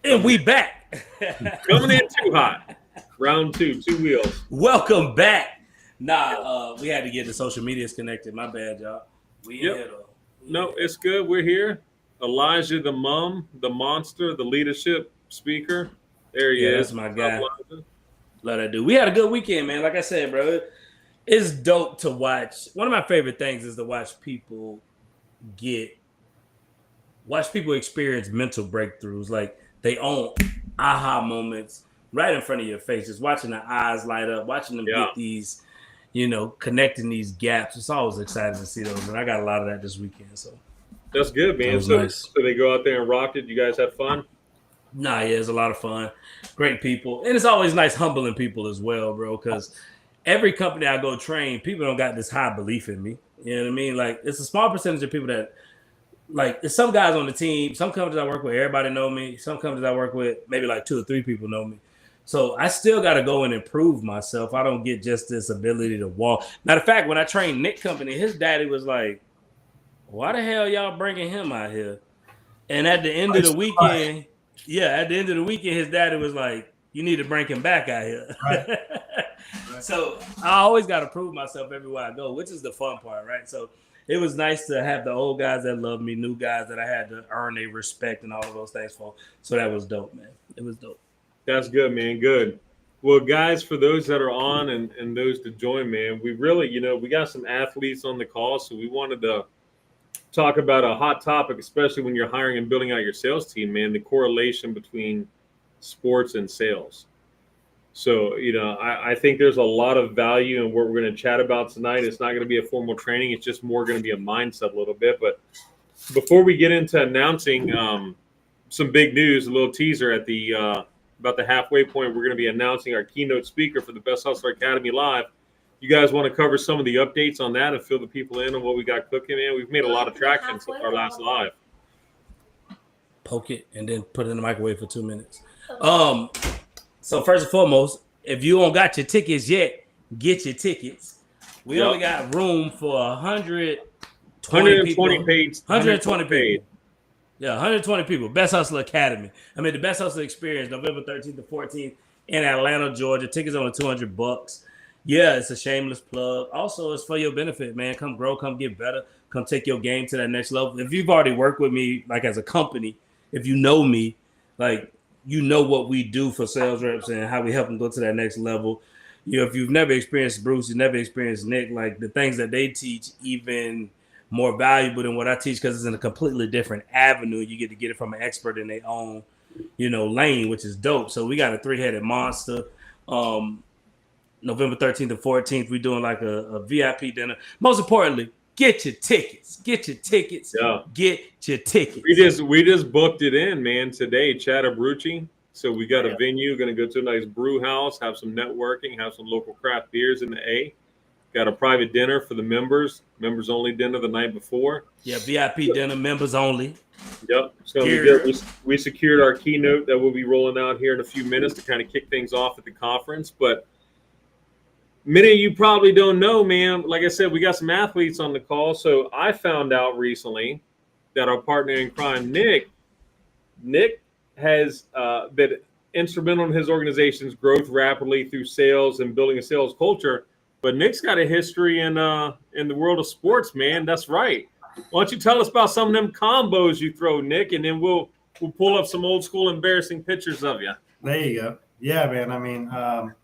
And we back. Coming in too hot. Round two wheels. Welcome back. We had to get the social medias connected. My bad, y'all. No, it's good. We're here. Elijah, the mom, the monster, the leadership speaker. There he is. That's my guy. Love that dude. We had a good weekend, man. Like I said, bro, it's dope to watch. One of my favorite things is to watch people experience mental breakthroughs. Like they own aha moments right in front of your face. Just watching the eyes light up, watching them get these, connecting these gaps. It's always exciting to see those. And I got a lot of that this weekend. So that's good, man. So, nice. So they go out there and rocked it. You guys had fun? Nah, yeah, it's a lot of fun. Great people. And it's always nice humbling people as well, bro, because every company I go train, people don't got this high belief in me. You know what I mean? Like, it's a small percentage of people that, like, there's some guys on the team, some companies I work with, everybody know me. Some companies I work with, maybe like 2 or 3 people know me. So I still got to go and improve myself. I don't get just this ability to walk. Matter of fact, when I trained Nick Company, his daddy was like, why the hell y'all bringing him out here? And at the end of the weekend... Yeah, at the end of the weekend, his daddy was like, you need to bring him back out here. Right. So I always got to prove myself everywhere I go, which is the fun part, right? So it was nice to have the old guys that love me, new guys that I had to earn their respect and all of those things for. So that was dope, man. It was dope. That's good, man. Good. Well, guys, for those that are on and those to join, man, we really, we got some athletes on the call, so we wanted to talk about a hot topic, especially when you're hiring and building out your sales team, man, the correlation between sports and sales. So, I think there's a lot of value in what we're going to chat about tonight. It's not going to be a formal training. It's just more going to be a mindset a little bit. But before we get into announcing some big news, a little teaser at the about the halfway point, we're going to be announcing our keynote speaker for the Best Hustler Academy Live. You guys want to cover some of the updates on that and fill the people in on what we got cooking, man? We've made a lot of traction since our last live. Poke it and then put it in the microwave for 2 minutes. So first and foremost, if you don't got your tickets yet, get your tickets. We only got room for 120 people. 120 people. Yeah, 120 people. Best Hustler Academy. The Best Hustler Experience, November 13th to 14th in Atlanta, Georgia. Tickets only $200. Yeah, it's a shameless plug. Also, it's for your benefit, man. Come grow, come get better, come take your game to that next level. If you've already worked with me, like as a company, if you know me, like you know what we do for sales reps and how we help them go to that next level. If you've never experienced Bruce, you've never experienced Nick, like the things that they teach, even more valuable than what I teach because it's in a completely different avenue. You get to get it from an expert in their own, lane, which is dope. So we got a 3-headed monster. November 13th and 14th, we're doing like a VIP dinner. Most importantly, get your tickets. Get your tickets. Yeah. Get your tickets. We just booked it in, man, today, Chattabroochie. So we got a venue, going to go to a nice brew house, have some networking, have some local craft beers in the A. Got a private dinner for the members only dinner the night before. Yeah, VIP dinner, members only. Yep. It's going to be good. We secured our keynote that we'll be rolling out here in a few minutes to kind of kick things off at the conference. But many of you probably don't know, man. Like I said, we got some athletes on the call. So I found out recently that our partner in crime, Nick has been instrumental in his organization's growth rapidly through sales and building a sales culture. But Nick's got a history in the world of sports, man. That's right. Why don't you tell us about some of them combos you throw, Nick, and then we'll pull up some old school embarrassing pictures of you. There you go. Yeah, man.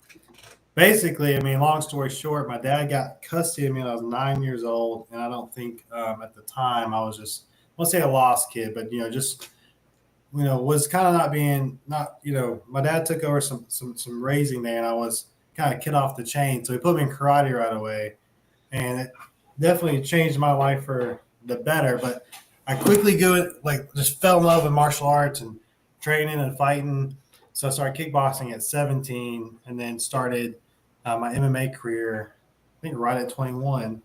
Basically, long story short, my dad got custody of me when I was 9 years old, and I don't think at the time I was just, I won't say a lost kid, but was kind of my dad took over some raising there, and I was kind of kid off the chain, so he put me in karate right away, and it definitely changed my life for the better. But I quickly just fell in love with martial arts and training and fighting. So I started kickboxing at 17, and then started my MMA career, I think right at 21,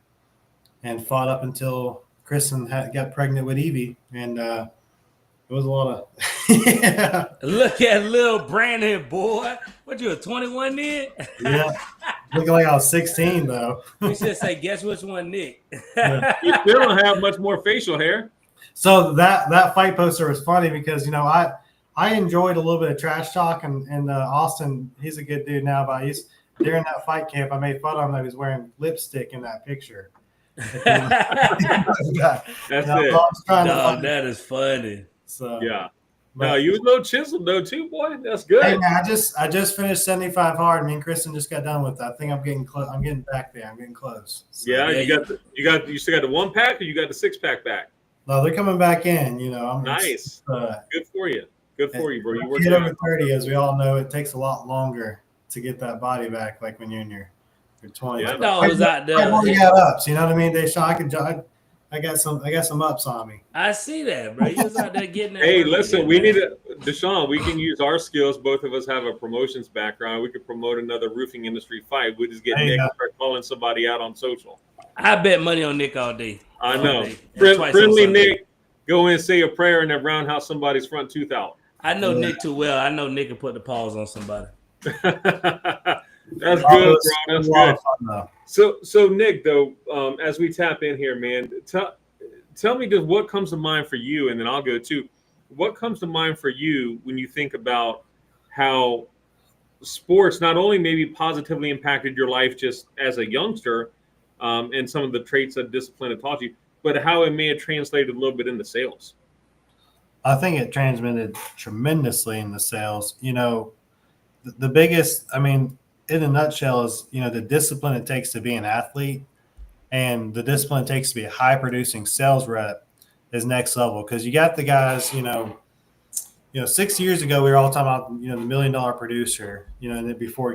and fought up until Kristen got pregnant with Evie, and it was a lot of yeah. Look at little Brandon, boy. What, you a 21 then? Yeah. Looking like I was 16 though. You should say, guess which one, Nick? Yeah. You still don't have much more facial hair. So that fight poster was funny because I I enjoyed a little bit of trash talk, and Austin, he's a good dude now. But during that fight camp, I made fun of him that he was wearing lipstick in that picture. That's it. Dog, that is funny. So Yeah. but, No, you was a little chiseled though too, boy. That's good. Hey man, I just finished 75 hard. Me and Kristen just got done with that. I think I'm getting close. I'm getting back there. I'm getting close. So, Yeah, you still got the 1-pack, or you got the 6-pack back? No, they're coming back in. You know, Nice. Good for you. Good for you, bro. You worked get over 30, as we all know, it takes a lot longer to get that body back. Like when you're in your 20s. My dog was out there. I got ups. You know what I mean? I got some ups on me. I see that, bro. You was out there getting that. Hey, listen, we need to, Deshaun, we can use our skills. Both of us have a promotions background. We could promote another roofing industry fight. We just get Nick and start calling somebody out on social. I bet money on Nick all day. I know. Friendly Nick, go in and say a prayer and then roundhouse somebody's front tooth out. I know Nick too well. I know Nick can put the paws on somebody. That's good, bro. That's good. So Nick, though, as we tap in here, man, tell me just what comes to mind for you, and then I'll go too. What comes to mind for you when you think about how sports not only maybe positively impacted your life just as a youngster, and some of the traits of discipline it taught you, but how it may have translated a little bit into sales? I think it transmitted tremendously in the sales. You know, the biggest, I mean, in a nutshell is, you know, the discipline it takes to be an athlete and the discipline it takes to be a high producing sales rep is next level. Cause you got the guys, you know, 6 years ago, we were all talking about, you know, the $1 million producer, you know, and then before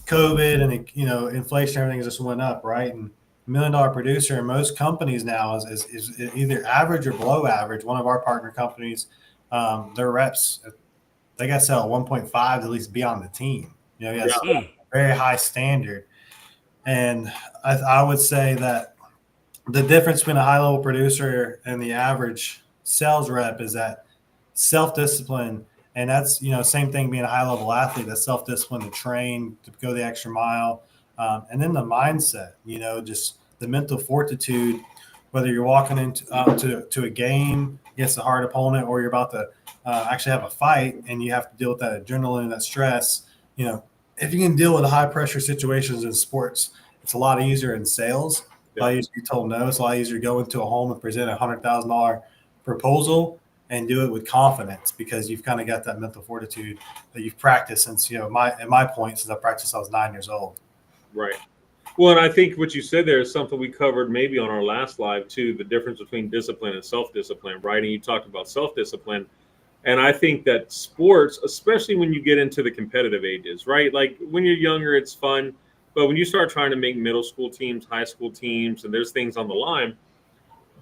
COVID and, you know, inflation, everything just went up. Right. And $1 million producer in most companies now is either average or below average. One of our partner companies, their reps, they got to sell 1.5 to at least be on the team. You know, that's a very high standard. And I would say that the difference between a high-level producer and the average sales rep is that self-discipline, and that's, you know, same thing being a high-level athlete, that self-discipline to train, to go the extra mile, and then the mindset, you know, just the mental fortitude, whether you're walking into to a game against a hard opponent or you're about to actually have a fight and you have to deal with that adrenaline, that stress. You know, if you can deal with high pressure situations in sports, it's a lot easier in sales. A lot easier to be told no. It's a lot easier to go into a home and present a $100,000 proposal and do it with confidence because you've kind of got that mental fortitude that you've practiced since, you know, at my point, since I practiced since I was 9 years old. Right. Well, and I think what you said there is something we covered maybe on our last live too, the difference between discipline and self-discipline, right? And you talked about self-discipline. And I think that sports, especially when you get into the competitive ages, right? Like when you're younger, it's fun. But when you start trying to make middle school teams, high school teams, and there's things on the line,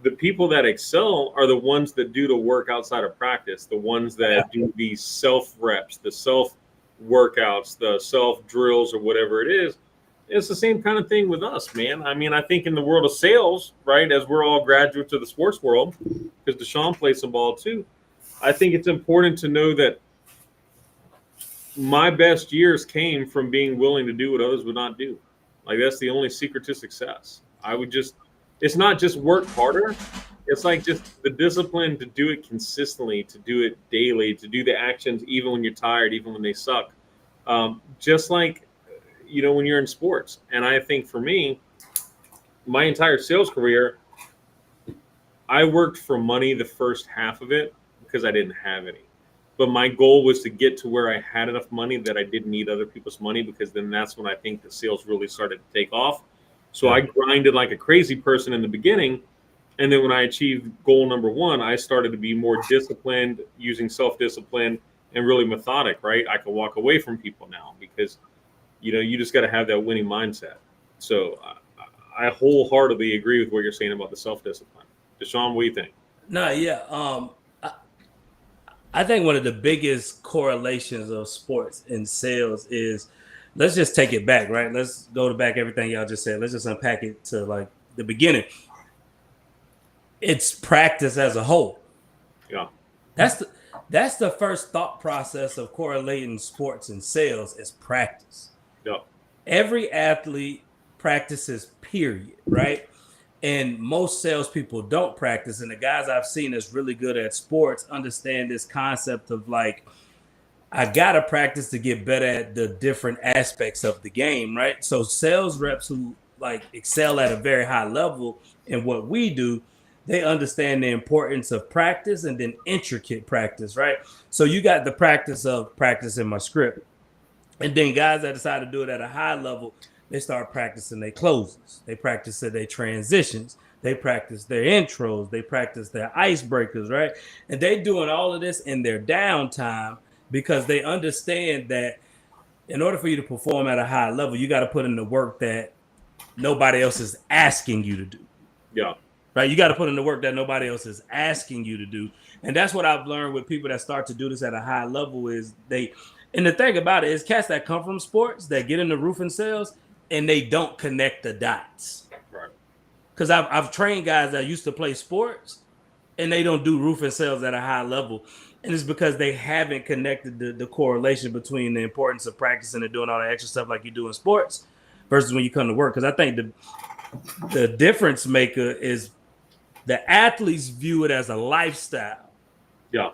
the people that excel are the ones that do the work outside of practice, the ones that do the self reps, the self workouts, the self drills, or whatever it is. It's the same kind of thing with us, man. I mean, I think in the world of sales, right, as we're all graduates of the sports world, because Deshaun plays some ball too, I think it's important to know that my best years came from being willing to do what others would not do. Like, that's the only secret to success. It's not just work harder. It's like just the discipline to do it consistently, to do it daily, to do the actions even when you're tired, even when they suck. Just like, you know, when you're in sports. And I think for me, my entire sales career, I worked for money the first half of it because I didn't have any. But my goal was to get to where I had enough money that I didn't need other people's money, because then that's when I think the sales really started to take off. So I grinded like a crazy person in the beginning. And then when I achieved goal number 1, I started to be more disciplined, using self-discipline and really methodic, right? I can walk away from people now because, you know, you just got to have that winning mindset. So I wholeheartedly agree with what you're saying about the self-discipline. Deshaun, what do you think? No, yeah. I think one of the biggest correlations of sports and sales is, let's just take it back, right? Let's go to back everything y'all just said. Let's just unpack it to like the beginning. It's practice as a whole. Yeah. That's the first thought process of correlating sports and sales is practice. Yeah. Every athlete practices, period, right? And most salespeople don't practice. And the guys I've seen that's really good at sports understand this concept of like, I gotta practice to get better at the different aspects of the game, right? So sales reps who like excel at a very high level in what we do, they understand the importance of practice and then intricate practice, right? So you got the practice of practicing my script. And then guys that decide to do it at a high level, they start practicing their closes. They practice their transitions. They practice their intros. They practice their icebreakers, right? And they doing all of this in their downtime because they understand that in order for you to perform at a high level, you got to put in the work that nobody else is asking you to do. Yeah. Right? You got to put in the work that nobody else is asking you to do. And that's what I've learned with people that start to do this at a high level is and the thing about it is cats that come from sports that get into roofing sales and they don't connect the dots. Right. Because I've trained guys that used to play sports and they don't do roofing sales at a high level. And it's because they haven't connected the correlation between the importance of practicing and doing all the extra stuff like you do in sports versus when you come to work. Because I think the difference maker is the athletes view it as a lifestyle. Yeah.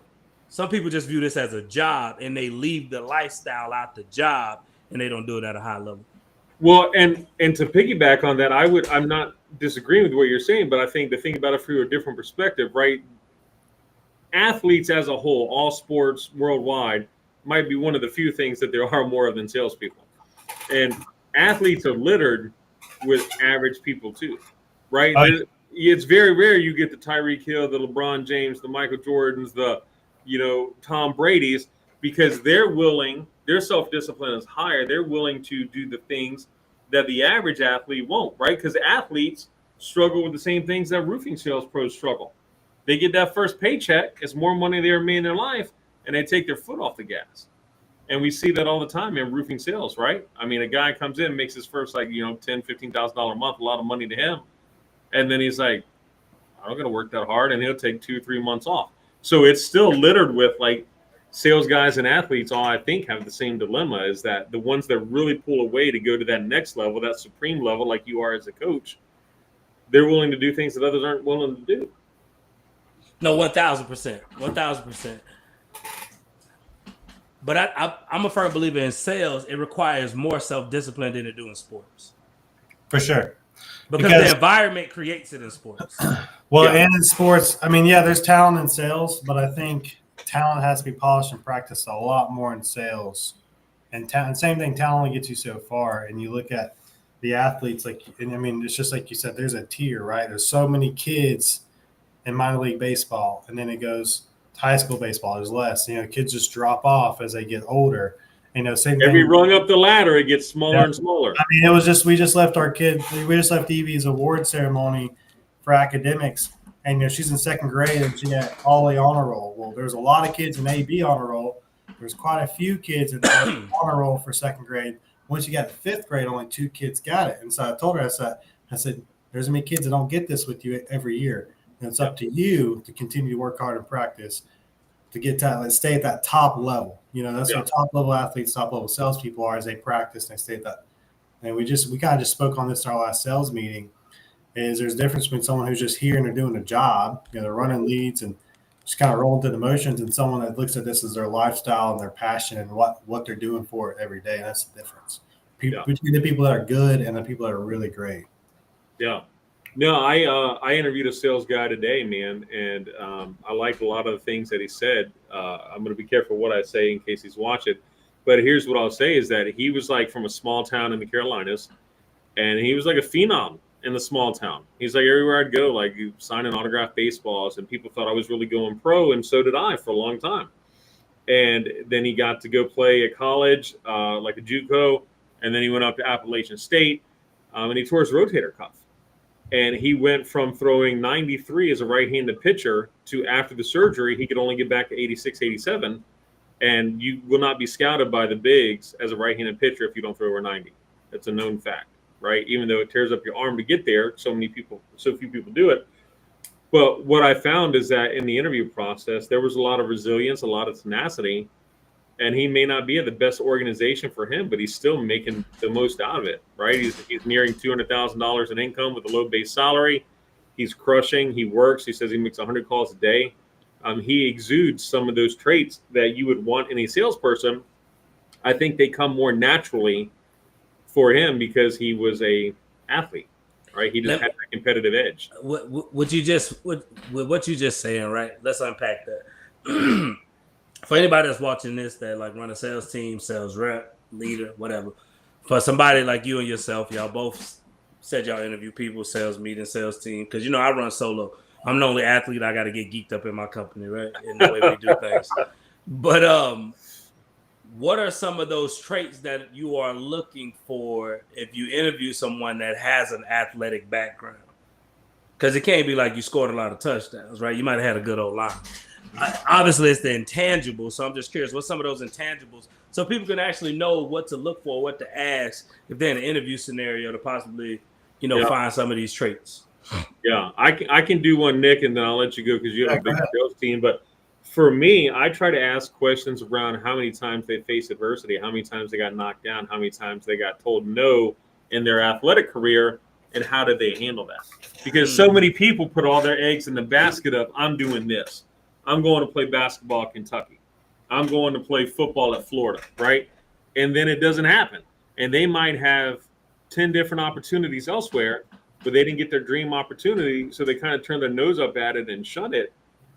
Some people just view this as a job and they leave the lifestyle out the job and they don't do it at a high level. Well, and to piggyback on that, I'm not disagreeing with what you're saying, but I think to think about it through a different perspective, right? Athletes as a whole, all sports worldwide, might be one of the few things that there are more of than salespeople. And athletes are littered with average people too, right? It's very rare you get the Tyreek Hill, the LeBron James, the Michael Jordans, the Tom Brady's, because their self-discipline is higher. They're willing to do the things that the average athlete won't, right? Because athletes struggle with the same things that roofing sales pros struggle. They get that first paycheck, it's more money they ever made in their life, and they take their foot off the gas. And we see that all the time in roofing sales, right? I mean, a guy comes in, makes his first $10,000, $15,000 a month, a lot of money to him. And then he's like, I'm not going to work that hard. And he'll take 2-3 months off. So it's still littered with like sales guys and athletes all I think have the same dilemma, is that the ones that really pull away to go to that next level, that supreme level, like you are as a coach, they're willing to do things that others aren't willing to do. No, 1,000%. 1,000%. But I'm a firm believer in sales. It requires more self-discipline than it do in sports. For sure. Because the environment creates it in sports. Well, and in sports, I mean, yeah, there's talent in sales, but I think talent has to be polished and practiced a lot more in sales. And same thing, talent only gets you so far. And you look at the athletes, it's just like you said, there's a tier, right? There's so many kids in minor league baseball, and then it goes to high school baseball. There's less. Kids just drop off as they get older. Same Every thing. rung up the ladder, it gets smaller and smaller. I mean, we just left Evie's award ceremony for academics, and she's in second grade and she got all the honor roll. Well, there's a lot of kids in AB honor roll. There's quite a few kids in the honor roll for second grade. Once you got to fifth grade, only 2 kids got it. And so I told her, I said, there's many kids that don't get this with you every year. And it's up to you to continue to work hard and practice to get to stay at that top level. That's what top level athletes, top level salespeople are, as they practice and they stay at that. And we kind of just spoke on this in our last sales meeting. Is there's a difference between someone who's just here and they're doing a job, they're running leads and just kind of rolling through the motions, and someone that looks at this as their lifestyle and their passion and what they're doing for it every day. And that's the difference between the people that are good and the people that are really great. Yeah. No, I interviewed a sales guy today, man, and I liked a lot of the things that he said. I'm going to be careful what I say in case he's watching. But here's what I'll say is that he was like from a small town in the Carolinas, and he was like a phenom in the small town. He's like, everywhere I'd go, like signing autographed baseballs, and people thought I was really going pro, and so did I for a long time. And then he got to go play at college, like a JUCO, and then he went up to Appalachian State, and he tore his rotator cuff. And he went from throwing 93 as a right-handed pitcher to, after the surgery, he could only get back to 86, 87. And you will not be scouted by the bigs as a right-handed pitcher if you don't throw over 90. That's a known fact, right? Even though it tears up your arm to get there, so few people do it. But what I found is that in the interview process, there was a lot of resilience, a lot of tenacity. And he may not be at the best organization for him, but he's still making the most out of it, right? He's nearing $200,000 in income with a low base salary. He's crushing. He works. He says he makes 100 calls a day. He exudes some of those traits that you would want in a salesperson. I think they come more naturally for him because he was a athlete, right? He just had that competitive edge. What you just saying, right? Let's unpack that. For anybody that's watching this that like run a sales team, sales rep, leader, whatever. For somebody like you and yourself, y'all both said y'all interview people, sales meeting, sales team. Because I run solo. I'm the only athlete. I got to get geeked up in my company, right? In the way we do things. But what are some of those traits that you are looking for if you interview someone that has an athletic background? Because it can't be like you scored a lot of touchdowns, right? You might have had a good old line. Obviously, it's the intangibles. So I'm just curious, what's some of those intangibles so people can actually know what to look for, what to ask if they're in an interview scenario to possibly, find some of these traits. Yeah, I can do one, Nick, and then I'll let you go because you have a big sales team. But for me, I try to ask questions around how many times they faced adversity, how many times they got knocked down, how many times they got told no in their athletic career, and how did they handle that? Because so many people put all their eggs in the basket of, I'm doing this. I'm going to play basketball at Kentucky. I'm going to play football at Florida, right? And then it doesn't happen. And they might have 10 different opportunities elsewhere, but they didn't get their dream opportunity, so they kind of turn their nose up at it and shut it.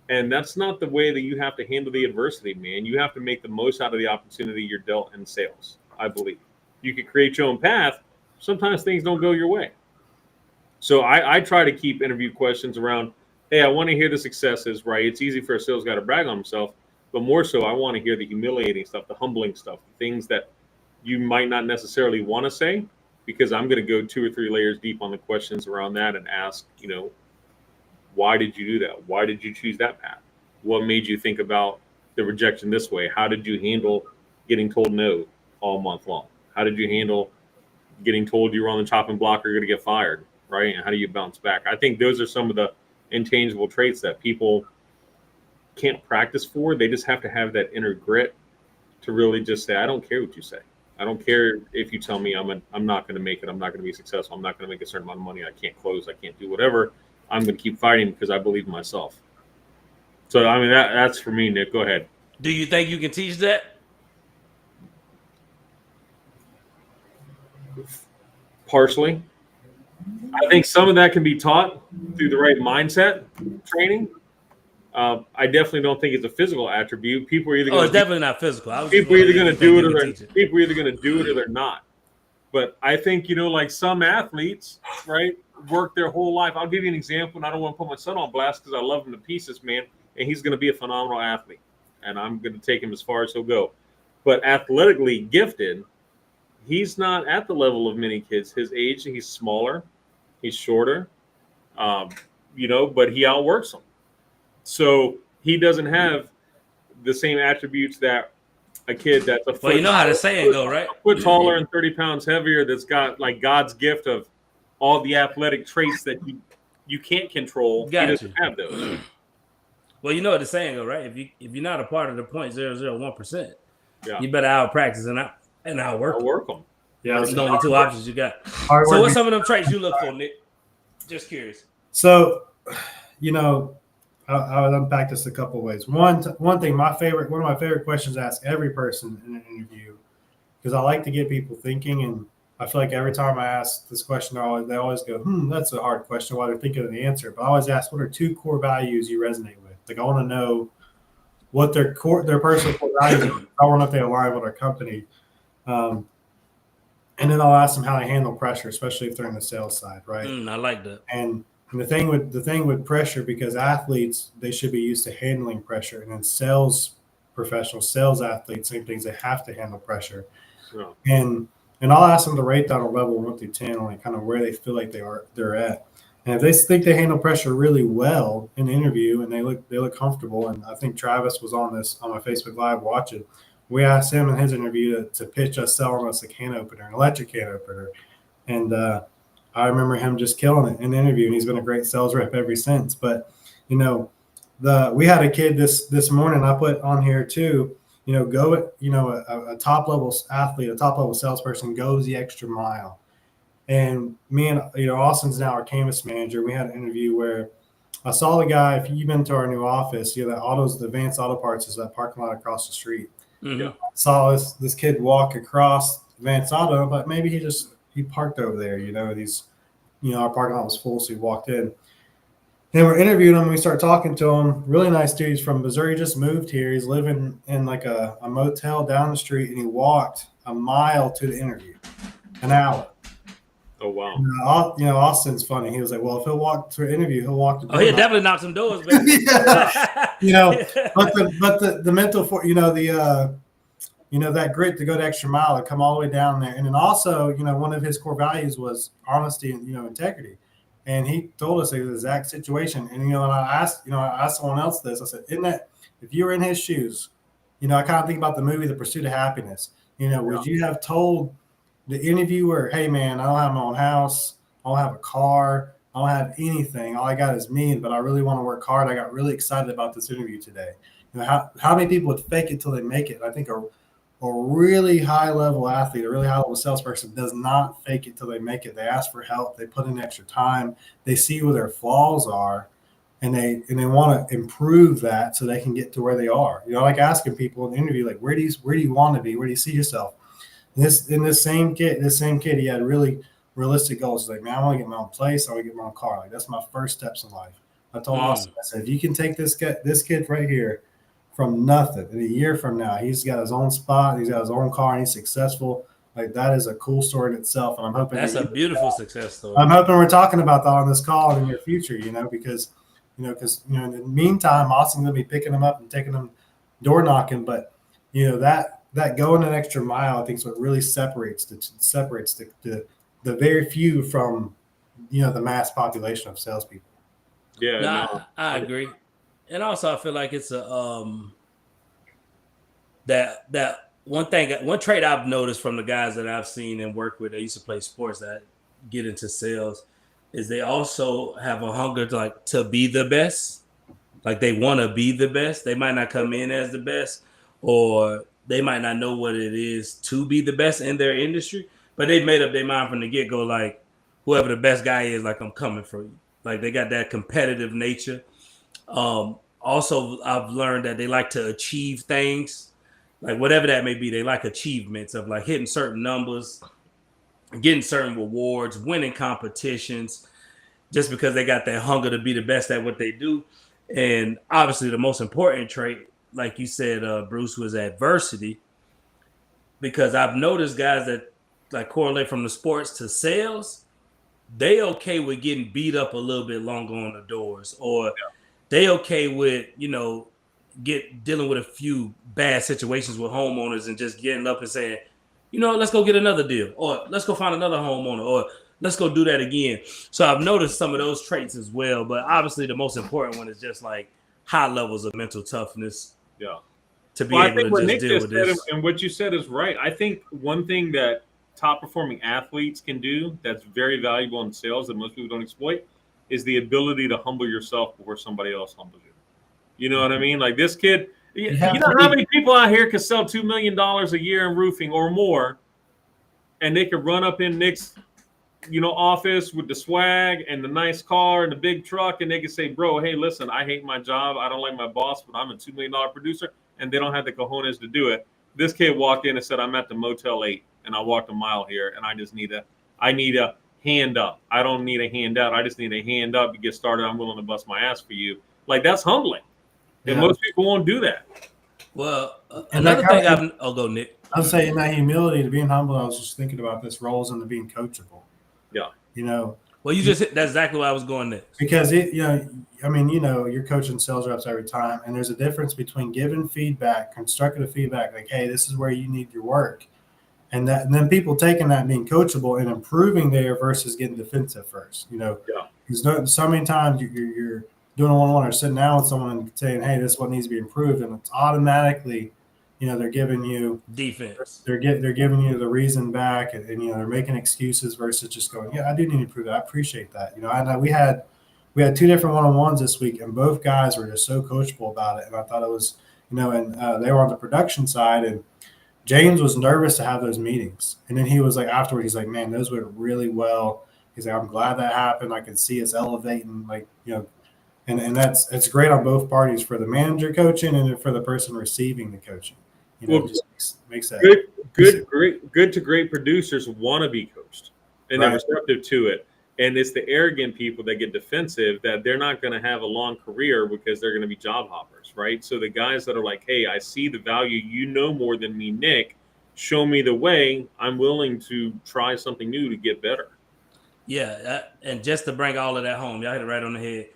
And that's not the way that you have to handle the adversity, man. You have to make the most out of the opportunity you're dealt in sales, I believe. You can create your own path. Sometimes things don't go your way. So I try to keep interview questions around, hey, I want to hear the successes, right? It's easy for a sales guy to brag on himself, but more so I want to hear the humiliating stuff, the humbling stuff, the things that you might not necessarily want to say, because I'm going to go 2 or 3 layers deep on the questions around that and ask, why did you do that? Why did you choose that path? What made you think about the rejection this way? How did you handle getting told no all month long? How did you handle getting told you were on the chopping block or you're going to get fired, right? And how do you bounce back? I think those are some of the intangible traits that people can't practice for. They just have to have that inner grit to really just say, I don't care what you say. I don't care if you tell me I'm not going to make it. I'm not going to be successful. I'm not going to make a certain amount of money. I can't close. I can't do whatever. I'm going to keep fighting because I believe in myself. So, I mean, that's for me, Nick. Go ahead. Do you think you can teach that? Partially. I think some of that can be taught through the right mindset training. I definitely don't think it's a physical attribute. People are either it's definitely not physical. People are either going to do it or they're not. But I think, like some athletes, right, work their whole life. I'll give you an example, and I don't want to put my son on blast because I love him to pieces, man, and he's going to be a phenomenal athlete, and I'm going to take him as far as he'll go. But athletically gifted, he's not at the level of many kids his age. He's smaller, he's shorter, but he outworks them. So he doesn't have the same attributes that a kid that's a foot. Well, you know how the saying go, right? A foot taller and 30 pounds heavier that's got like God's gift of all the athletic traits that you can't control. He doesn't have those. Well, you know what the saying go, right? If you're not a part of the 0.001%, yeah, you better out practice and outwork them. Yeah, there's only 2 options you got. So what's some of them traits you look for, Nick? Just curious. So, I would unpack this a couple of ways. One thing, one of my favorite questions to ask every person in an interview, because I like to get people thinking, and I feel like every time I ask this question, they always go, that's a hard question while they're thinking of the answer. But I always ask, what are 2 core values you resonate with? Like, I want to know what their personal core values are. I want to know if they align with our company. And then I'll ask them how they handle pressure, especially if they're in the sales side, right? I like that. And the thing with pressure, because athletes, they should be used to handling pressure, and then sales professionals, sales athletes, same things, they have to handle pressure. Yeah. And I'll ask them to rate that on a level 1 through 10, like kind of where they feel like they're at. And if they think they handle pressure really well in the interview and they look comfortable, and I think Travis was on my Facebook Live watching. We asked him in his interview to pitch us selling us an electric can opener. And I remember him just killing it in the interview, and he's been a great sales rep ever since. But, we had a kid this morning I put on here too, a top level athlete, a top level salesperson goes the extra mile. And me and Austin's now our canvas manager. We had an interview where I saw the guy. If you've been to our new office, the Advanced Auto Parts is that parking lot across the street. Mm-hmm. Saw this kid walk across Advanced Auto, but maybe he parked over there. Our parking lot was full, so he walked in. And we're interviewing him. We start talking to him. Really nice dude. He's from Missouri. Just moved here. He's living in like a motel down the street, and he walked a mile to the interview, an hour. Oh wow! Austin's funny. He was like, "Well, if he'll walk to an interview, he'll walk to." Oh, he'll definitely knock some doors, man. But the mental that grit to go the extra mile to come all the way down there, and then also one of his core values was honesty and integrity. And he told us the exact situation. And I asked someone else this. I said, if you were in his shoes, I kind of think about the movie The Pursuit of Happiness. Would you have told the interviewer, "Hey man, I don't have my own house, I don't have a car, I don't have anything. All I got is me, but I really want to work hard. I got really excited about this interview today." How many people would fake it till they make it? I think a really high level athlete, a really high level salesperson does not fake it till they make it. They ask for help. They put in extra time. They see where their flaws are, and they want to improve that so they can get to where they are. Like asking people in the interview, like, where do you want to be? Where do you see yourself? This same kid, he had really realistic goals. He's like, man, I want to get my own place. I want to get my own car. Like, that's my first steps in life. I told Austin, I said, if you can take this kid right here from nothing, and a year from now, he's got his own spot, he's got his own car, and he's successful. Like, that is a cool story in itself. And I'm hoping that's a beautiful success story. I'm hoping we're talking about that on this call in the near future, because in the meantime, Austin's going to be picking them up and taking them door knocking. But, that going an extra mile, I think, is what really separates the very few from, the mass population of salespeople. Yeah, no, I agree. And also, I feel like it's a that one trait I've noticed from the guys that I've seen and worked with that used to play sports that get into sales is they also have a hunger to be the best. Like, they want to be the best. They might not come in as the best, or they might not know what it is to be the best in their industry, but they've made up their mind from the get-go, like, whoever the best guy is, like, I'm coming for you. Like, they got that competitive nature. Also, I've learned that they like to achieve things, like whatever that may be. They like achievements of like hitting certain numbers, getting certain rewards, winning competitions, just because they got that hunger to be the best at what they do. And obviously the most important trait, like you said, Bruce, was adversity, because I've noticed guys that like correlate from the sports to sales, they okay with getting beat up a little bit longer on the doors, or they okay with, dealing with a few bad situations with homeowners and just getting up and saying, let's go get another deal, or let's go find another homeowner, or let's go do that again. So I've noticed some of those traits as well. But obviously the most important one is just like high levels of mental toughness. Yeah. To be able to just deal with this. And what you said is right. I think one thing that top performing athletes can do that's very valuable in sales that most people don't exploit is the ability to humble yourself before somebody else humbles you. You know what I mean? Like this kid, you know how many people out here could sell $2 million a year in roofing or more, and they could run up in Nick's, office with the swag and the nice car and the big truck, and they could say, bro, hey, listen, I hate my job. I don't like my boss, but I'm a $2 million producer, and they don't have the cojones to do it. This kid walked in and said, I'm at the Motel 8, and I walked a mile here, and I need a hand up. I don't need a handout. I just need a hand up to get started. I'm willing to bust my ass for you. Like, that's humbling. And most people won't do that. Well, another thing I'll go, Nick. I was saying that humility to being humble. I was just thinking about this rolls into being coachable. Yeah. Well, you just hit, that's exactly where I was going next. Because you're coaching sales reps every time, and there's a difference between giving feedback, constructive feedback, like, hey, this is where you need your work. And then people taking that and being coachable and improving there versus getting defensive first, because so many times you're doing a one-on-one or sitting down with someone and saying, hey, this is what needs to be improved. And it's automatically, they're giving you defense. They're giving you the reason back, and they're making excuses versus just going, yeah, I do need to improve that. I appreciate that. I know we had two different one-on-ones this week, and both guys were just so coachable about it. And I thought it was, and they were on the production side, and James was nervous to have those meetings. And then he was like, afterward, he's like, man, those went really well. He's like, I'm glad that happened. I can see it's elevating, like, and it's great on both parties, for the manager coaching and then for the person receiving the coaching. Well, It just makes that good to great producers want to be coached, and they're receptive to it. And it's the arrogant people that get defensive, that they're not going to have a long career because they're going to be job hoppers, right? So the guys that are like, hey, I see the value. You know more than me, Nick. Show me the way. I'm willing to try something new to get better. Yeah, and just to bring all of that home, y'all hit it right on the head.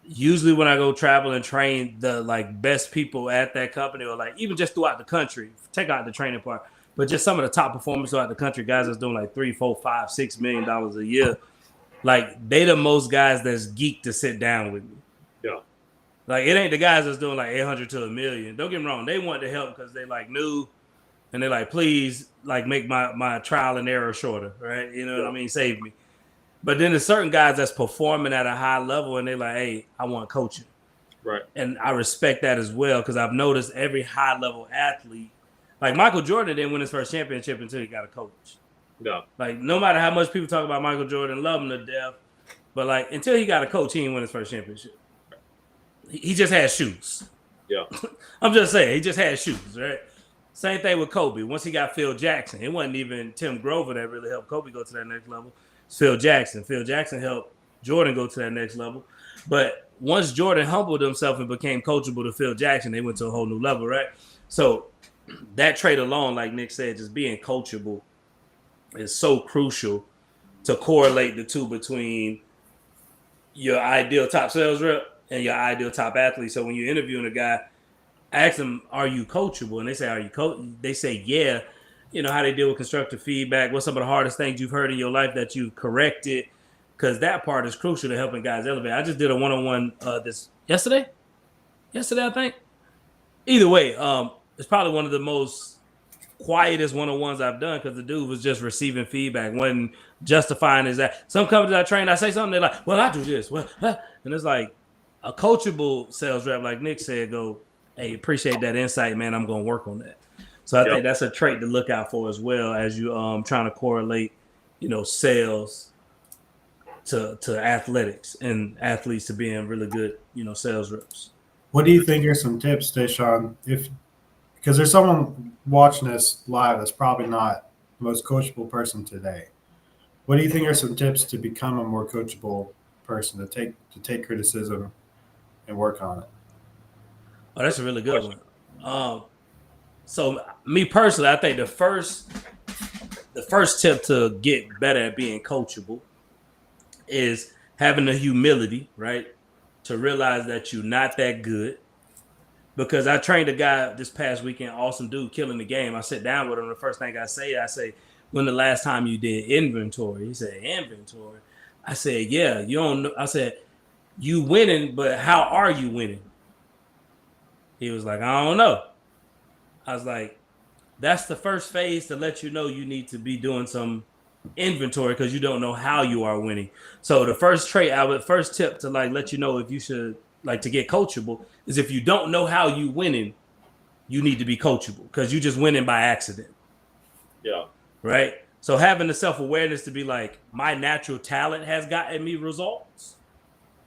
Usually when I go travel and train, the like best people at that company, or like even just throughout the country, take out the training part, but just some of the top performers throughout the country, guys that's doing like $3, $4, $5, $6 million a year, like they the most guys that's geeked to sit down with me. Yeah. Like it ain't the guys that's doing like 800 to $1 million. Don't get me wrong, they want to help because they like new, and they're like, please, like make my trial and error shorter, right? You know what I mean? Save me. But then there's certain guys that's performing at a high level, and they're like, hey, I want coaching. Right. And I respect that as well, because I've noticed every high-level athlete, like Michael Jordan didn't win his first championship until he got a coach. Yeah. Like, no matter how much people talk about Michael Jordan, love him to death, but like until he got a coach, he didn't win his first championship. He just had shoes. Yeah. I'm just saying, he just had shoes, right? Same thing with Kobe. Once he got Phil Jackson, it wasn't even Tim Grover that really helped Kobe go to that next level. It's Phil Jackson. Phil Jackson helped Jordan go to that next level. But once Jordan humbled himself and became coachable to Phil Jackson, they went to a whole new level, right? So that trait alone, like Nick said, just being coachable is so crucial to correlate the two between your ideal top sales rep and your ideal top athlete. So when you're interviewing a guy, ask them, are you coachable? And they say, are you They say, yeah. You know, how they deal with constructive feedback. What's some of the hardest things you've heard in your life that you've corrected? Because that part is crucial to helping guys elevate. I just did a one-on-one this yesterday, I think. Either way, it's probably one of the most quietest one-on-ones I've done, because the dude was just receiving feedback, wasn't justifying his that. Some companies I train, I say something, they're like, well, I do this. Well, and it's like a coachable sales rep, like Nick said, go, hey, appreciate that insight, man. I'm going to work on that. So I think that's a trait to look out for as well, as you trying to correlate, sales to athletics and athletes to being really good, sales reps. What do you think are some tips, Deshaun? Because there's someone watching this live that's probably not the most coachable person today. What do you think are some tips to become a more coachable person, to take criticism and work on it? Oh, that's a really good one. So me personally, I think the first tip to get better at being coachable is having the humility, right? To realize that you're not that good. Because I trained a guy this past weekend, awesome dude, killing the game. I sit down with him. The first thing I say, when the last time you did inventory? He said, inventory? I said, yeah, you don't know. I said, you winning, but how are you winning? He was like, I don't know. I was like, that's the first phase to let you know you need to be doing some inventory, because you don't know how you are winning. So the first tip to like let you know if you should like to get coachable is, if you don't know how you winning, you need to be coachable, because you just winning by accident. Yeah. Right. So having the self-awareness to be like, my natural talent has gotten me results,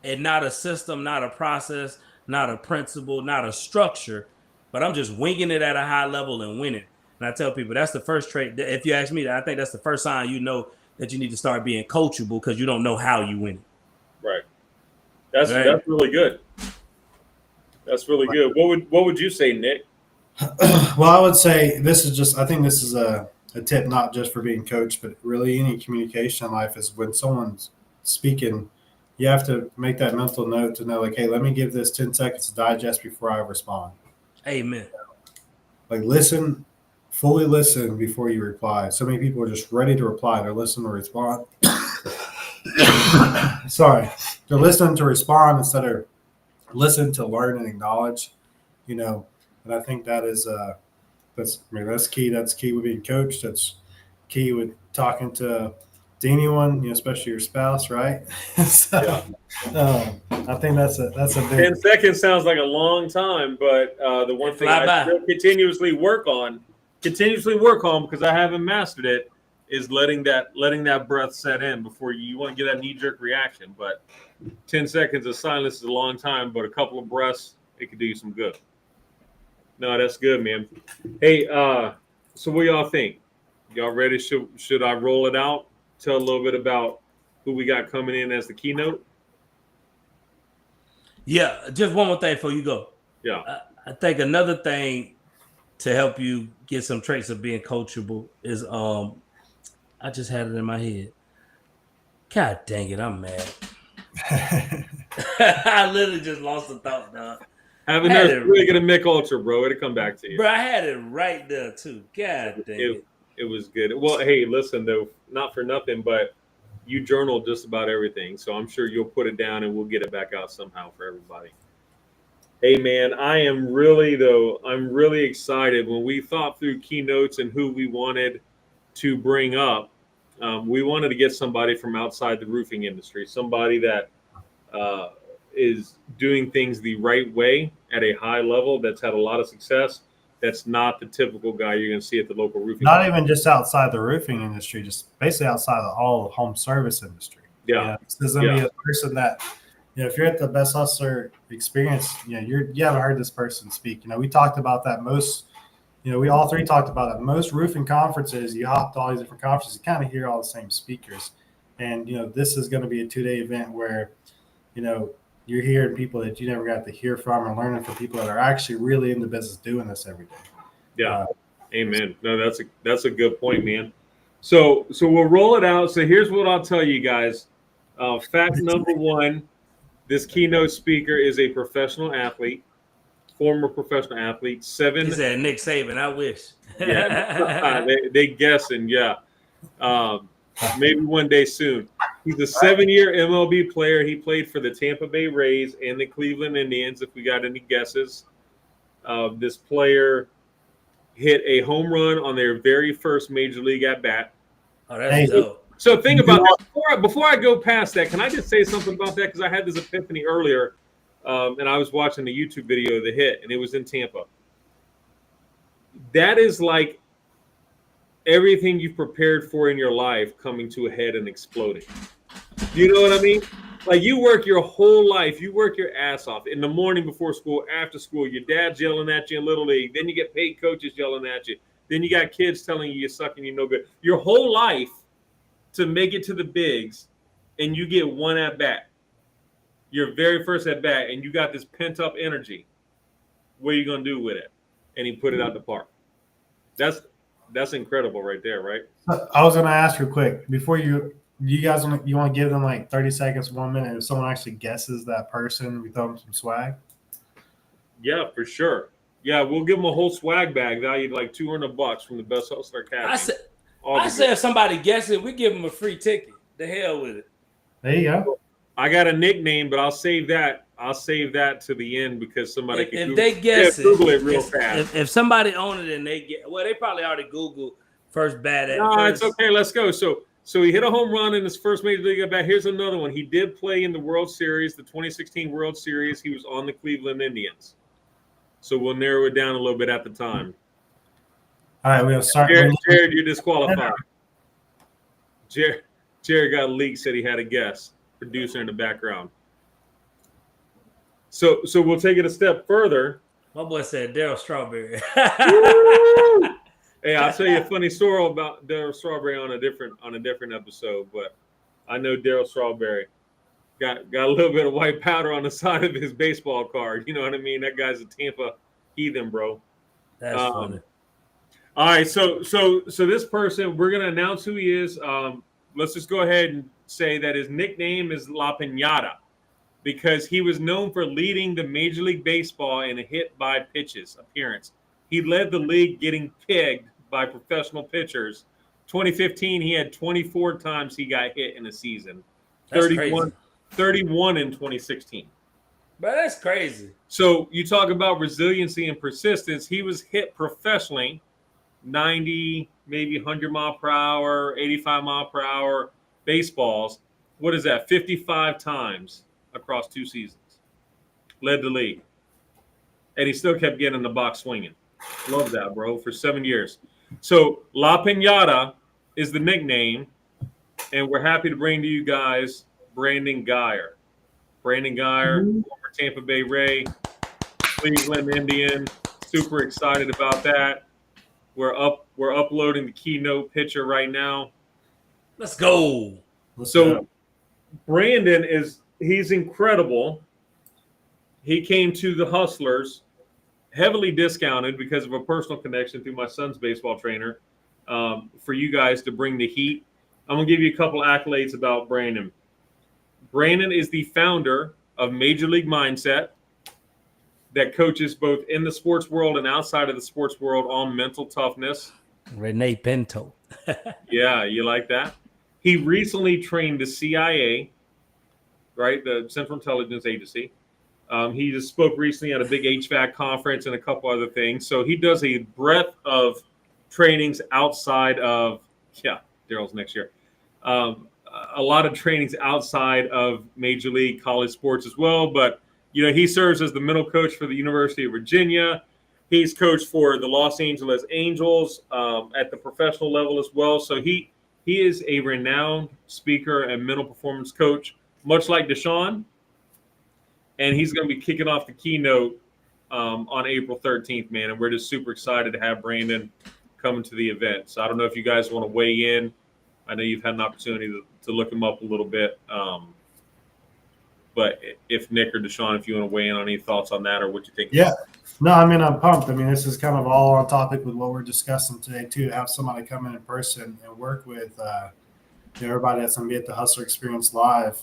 and not a system, not a process, not a principle, not a structure, but I'm just winging it at a high level and winning. And I tell people that's the first trait. If you ask me, I think that's the first sign you know that you need to start being coachable, because you don't know how you win. Right. That's really good. That's really good. What would you say, Nick? Well, I would say I think this is a tip not just for being coached, but really any communication in life, is when someone's speaking, you have to make that mental note to know, like, hey, let me give this 10 seconds to digest before I respond. Amen. Like, fully listen before you reply. So many people are just ready to reply. They're listening to respond. Sorry. They're listening to respond instead of listen to learn and acknowledge, and I think that is that's key. That's key with being coached. That's key with talking to anyone, especially your spouse, right? So, I think that's a big. 10 seconds sounds like a long time, but the one thing I still continuously work on continuously work on because I haven't mastered it is letting that breath set in before you want to get that knee-jerk reaction. But 10 seconds of silence is a long time, but a couple of breaths, it could do you some good. No, that's good, man. Hey, so what y'all think? Y'all ready? Should I roll it out? Tell a little bit about who we got coming in as the keynote? Yeah, just one more thing before you go. Yeah. I think another thing to help you get some traits of being coachable is I just had it in my head. God dang it, I'm mad. I literally just lost the thought, dog. Having nurse really gonna make ultra, bro. It'll come back to you. Bro, I had it right there too. God dang it. It was good. Well, hey, listen though, not for nothing, but you journal just about everything, so I'm sure you'll put it down and we'll get it back out somehow for everybody. Hey man, I'm really excited. When we thought through keynotes and who we wanted to bring up, we wanted to get somebody from outside the roofing industry, somebody that is doing things the right way at a high level, that's had a lot of success. That's not the typical guy you're going to see at the local roofing. Not even just outside the roofing industry, just basically outside of all the home service industry. Yeah. You know, this is going to be a person that, you know, if you're at the Best Hustler experience, you know, you haven't heard this person speak. You know, we talked about that we all three talked about it. Most roofing conferences, you hop to all these different conferences, you kind of hear all the same speakers. And, you know, this is going to be a 2-day event where, you know, you're hearing people that you never got to hear from and learning from people that are actually really in the business doing this every day. Yeah. Amen. No, that's a good point, man. So we'll roll it out. So here's what I'll tell you guys. Fact number one, this keynote speaker is a professional athlete, former professional athlete. He said Nick Saban. I wish. Yeah, they guessing. Yeah, maybe one day soon. He's a 7-year MLB player. He played for the Tampa Bay Rays and the Cleveland Indians. If we got any guesses, this player hit a home run on their very first major league at bat. Oh, that's dope. So think about that. Before I go past that, can I just say something about that? Because I had this epiphany earlier, and I was watching the YouTube video of the hit, and it was in Tampa. That is like everything you've prepared for in your life coming to a head and exploding. You know what I mean? Like you work your whole life, you work your ass off in the morning before school, after school, your dad's yelling at you in Little League, then you get paid coaches yelling at you, then you got kids telling you suck and you're no good. Your whole life to make it to the bigs, and you get one at bat, your very first at bat, and you got this pent up energy. What are you gonna do with it? And he put it out the park. That's incredible right there, right? I was gonna ask real quick before you guys want to give them like 30 seconds, 1 minute. If someone actually guesses that person, we throw them some swag. Yeah, for sure. Yeah, we'll give them a whole swag bag valued like $200 from the Best Hustler Academy. I said if somebody guesses it, we give them a free ticket. The hell with it. There you go. I got a nickname, but I'll save that. To the end because somebody can if they guess Google it real fast. If somebody own it and they get they probably already Googled first bat at No, first. it's okay. Let's go. So he hit a home run in his first major league at bat. Here's another one. He did play in the World Series, the 2016 World Series. He was on the Cleveland Indians. So we'll narrow it down a little bit at the time. All right, we'll start. Jared, you're disqualified. Jared got leaked, said he had a guess. Producer in the background. So we'll take it a step further. My boy said Daryl Strawberry. Hey, I'll tell you a funny story about Daryl Strawberry on a different episode. But I know Daryl Strawberry got a little bit of white powder on the side of his baseball card. You know what I mean? That guy's a Tampa heathen, bro. That's funny. All right, so this person, we're gonna announce who he is. Let's just go ahead and say that his nickname is La Piñata because he was known for leading the Major League Baseball in a hit by pitches appearance. He led the league getting pegged by professional pitchers. 2015, he had 24 times he got hit in a season. That's 31 in 2016. But that's crazy. So you talk about resiliency and persistence. He was hit professionally 90, maybe 100 mile per hour, 85 mile per hour baseballs. What is that? 55 times across 2 seasons. Led the league. And he still kept getting in the box swinging. Love that, bro, for 7 years. So La Pinata is the nickname, and we're happy to bring to you guys Brandon Geyer. Brandon Geyer, former Tampa Bay Ray, Cleveland Indian. Super excited about that. We're uploading the keynote picture right now. Let's go. So Brandon he's incredible. He came to the Hustlers heavily discounted because of a personal connection through my son's baseball trainer, for you guys to bring the heat. I'm going to give you a couple accolades about Brandon. Brandon is the founder of Major League Mindset that coaches both in the sports world and outside of the sports world on mental toughness. Renee Pinto. Yeah, you like that? He recently trained the CIA, right, the Central Intelligence Agency. He just spoke recently at a big HVAC conference and a couple other things. So he does a breadth of trainings outside of, Daryl's next year. A lot of trainings outside of Major League college sports as well. But, he serves as the mental coach for the University of Virginia. He's coached for the Los Angeles Angels at the professional level as well. So he is a renowned speaker and mental performance coach, much like Deshaun. And he's going to be kicking off the keynote on April 13th, man. And we're just super excited to have Brandon coming to the event. So I don't know if you guys want to weigh in. I know you've had an opportunity to look him up a little bit. But if Nick or Deshaun, if you want to weigh in on any thoughts on that or what you think. Yeah. No, I mean, I'm pumped. I mean, this is kind of all on topic with what we're discussing today, too, to have somebody come in person and work with everybody that's going to be at the Hustler Experience Live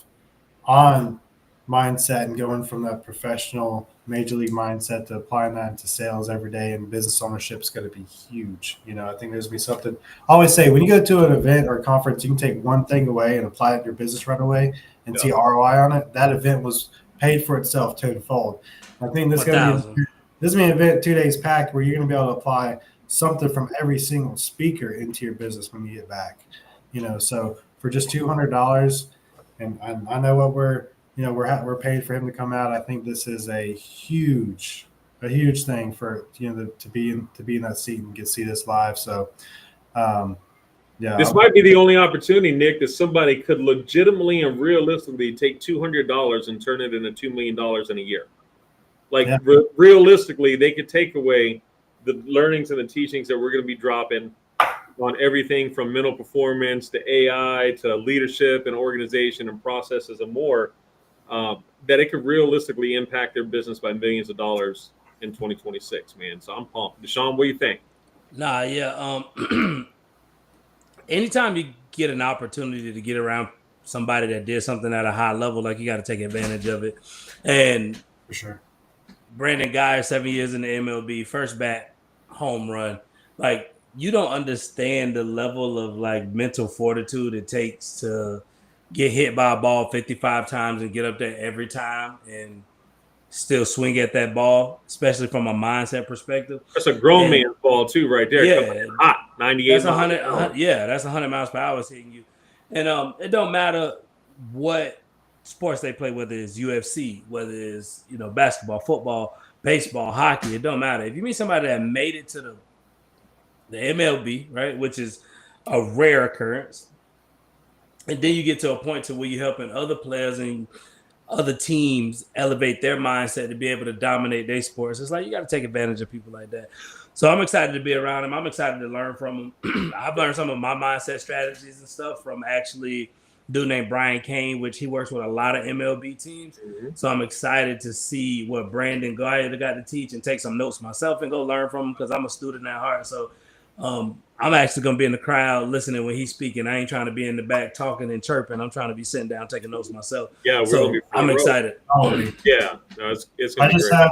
on mindset and going from that professional major league mindset to applying that into sales every day and business ownership is going to be huge. I think there's going to be something. I always say when you go to an event or a conference, you can take one thing away and apply it to your business right away and see ROI on it. That event was paid for itself tenfold. I think this is going to be an event 2 days packed where you're going to be able to apply something from every single speaker into your business when you get back. So for just $200, and I know what we're paid for him to come out. I think this is a huge thing for to be in that seat and see this live. So, this might be the only opportunity, Nick, that somebody could legitimately and realistically take $200 and turn it into $2 million in a year. Realistically, they could take away the learnings and the teachings that we're going to be dropping on everything from mental performance to AI to leadership and organization and processes and more. That it could realistically impact their business by millions of dollars in 2026, man. So I'm pumped. Deshaun, what do you think? Nah, yeah. Anytime you get an opportunity to get around somebody that did something at a high level, you got to take advantage of it. And for sure, Brandon Geyer, 7 years in the MLB, first bat, home run. You don't understand the level of mental fortitude it takes to get hit by a ball 55 times and get up there every time and still swing at that ball, especially from a mindset perspective. That's a grown man's ball too, right there. Yeah, hot, 98. That's 100. Yeah, that's 100 miles per hour hitting you, and it don't matter what sports they play, whether it's UFC, whether it's basketball, football, baseball, hockey. It don't matter if you meet somebody that made it to the MLB, right, which is a rare occurrence. And then you get to a point to where you're helping other players and other teams elevate their mindset to be able to dominate their sports. It's you got to take advantage of people like that. So I'm excited to be around him. I'm excited to learn from him. I've learned some of my mindset strategies and stuff from actually a dude named Brian Kane, which he works with a lot of MLB teams. Mm-hmm. So I'm excited to see what Brandon Geyer got to teach and take some notes myself and go learn from him because I'm a student at heart. So I'm actually going to be in the crowd listening when he's speaking. I ain't trying to be in the back talking and chirping. I'm trying to be sitting down taking notes myself. Yeah, so I'm excited. Yeah, no, it's I just had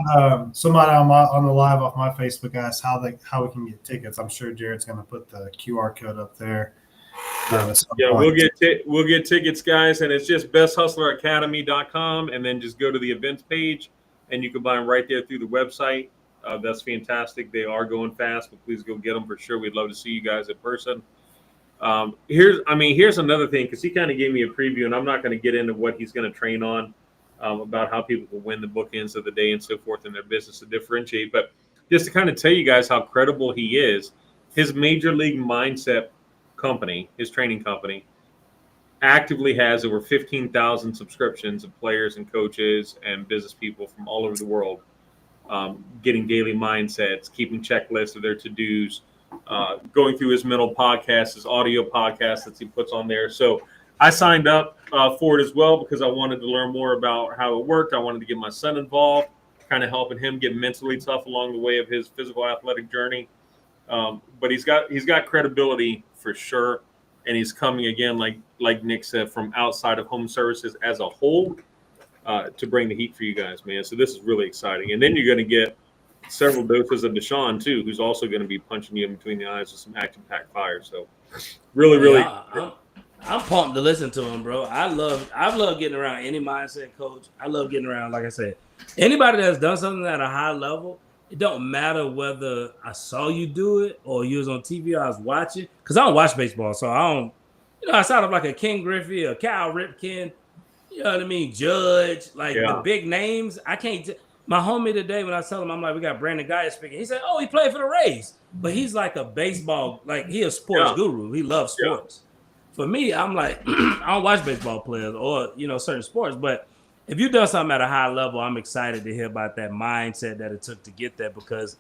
somebody on the live off my Facebook asked how we can get tickets. I'm sure Jared's going to put the QR code up there. We'll get tickets, guys, and it's just besthustleracademy.com, and then just go to the events page, and you can buy them right there through the website. That's fantastic. They are going fast, but please go get them for sure. We'd love to see you guys in person. Here's another thing, because he kind of gave me a preview, and I'm not going to get into what he's going to train on about how people will win the bookends of the day and so forth in their business to differentiate. But just to kind of tell you guys how credible he is, his major league mindset company, his training company, actively has over 15,000 subscriptions of players and coaches and business people from all over the world, getting daily mindsets, keeping checklists of their to-dos, going through his mental podcasts, his audio podcasts that he puts on there. So I signed up for it as well because I wanted to learn more about how it worked. I wanted to get my son involved, kind of helping him get mentally tough along the way of his physical athletic journey. But he's got credibility for sure, and he's coming again, like Nick said, from outside of home services as a whole, to bring the heat for you guys, man. So this is really exciting. And then you're going to get several doses of Deshaun too, who's also going to be punching you in between the eyes with some action-packed fire. So really. I'm pumped to listen to him, bro. I love getting around any mindset coach. I love getting around, like I said, anybody that's done something at a high level. It don't matter whether I saw you do it or you was on TV or I was watching, because I don't watch baseball, so I don't, outside of like a Ken Griffey or Cal Ripken, you know what I mean, Judge, like the big names, I can't. My homie today, when I tell him, I'm like, we got Brandon Guy speaking. He said, oh, he played for the Rays, but he's like a baseball, like he a sports guru. He loves sports. For me, I'm like, I don't watch baseball players or, certain sports, but if you've done something at a high level, I'm excited to hear about that mindset that it took to get there, because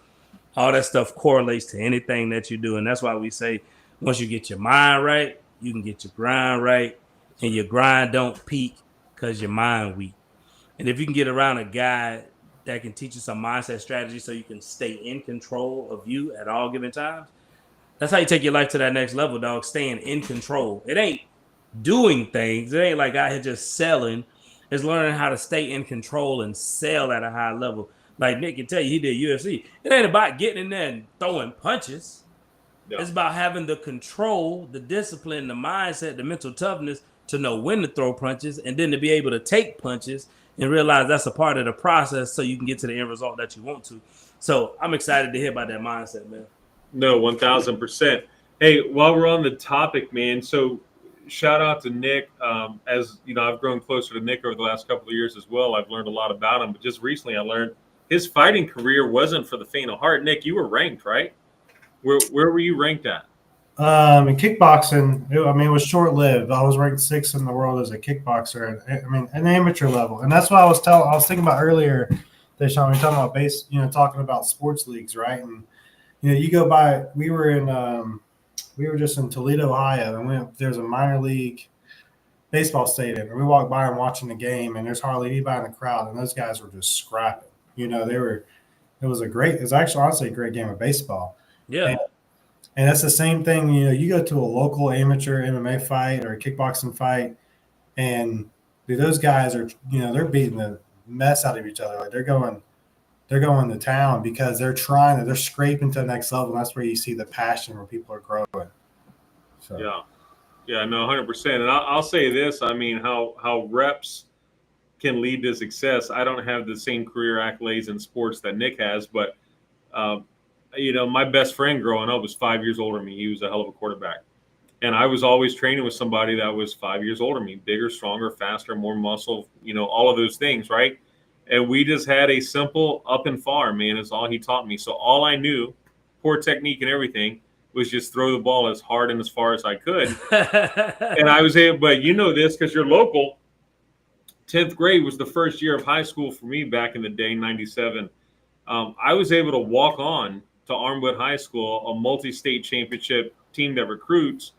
all that stuff correlates to anything that you do. And that's why we say once you get your mind right, you can get your grind right, and your grind don't peak because your mind weak. And if you can get around a guy that can teach you some mindset strategy so you can stay in control of you at all given times, that's how you take your life to that next level, dog. Staying in control. It ain't doing things. It ain't like out here just selling. It's learning how to stay in control and sell at a high level. Like Nick can tell you, he did UFC. It ain't about getting in there and throwing punches. Yeah. It's about having the control, the discipline, the mindset, the mental toughness to know when to throw punches, and then to be able to take punches and realize that's a part of the process so you can get to the end result that you want to. So I'm excited to hear about that mindset, man. No, 1,000%. Hey, while we're on the topic, man, so shout out to Nick. As you know, I've grown closer to Nick over the last couple of years as well. I've learned a lot about him, but just recently I learned his fighting career wasn't for the faint of heart. Nick, you were ranked, right? Where were you ranked at? In kickboxing, it was short-lived. I was ranked 6th in the world as a kickboxer, an amateur level. And that's what I was thinking about earlier, Deshaun, we were talking about talking about sports leagues, right? And you go by. We were just in Toledo, Ohio, and there's a minor league baseball stadium, and we walked by and watching the game, and there's hardly anybody in the crowd, and those guys were just scrapping. It was actually honestly a great game of baseball. Yeah. And that's the same thing. You go to a local amateur MMA fight or a kickboxing fight, and those guys are, they're beating the mess out of each other. Like they're going to town because they're scraping to the next level. And that's where you see the passion where people are growing. So. Yeah, no, 100%. And I'll say this. I mean, how reps can lead to success. I don't have the same career accolades in sports that Nick has, but, my best friend growing up was 5 years older than me. He was a hell of a quarterback. And I was always training with somebody that was 5 years older than me, bigger, stronger, faster, more muscle, all of those things, right? And we just had a simple up and far, man, is all he taught me. So all I knew, poor technique and everything, was just throw the ball as hard and as far as I could. And I was able, but this because you're local. 10th grade was the first year of high school for me back in the day, 97. I was able to walk on to Armwood High School, a multi-state championship team that recruits.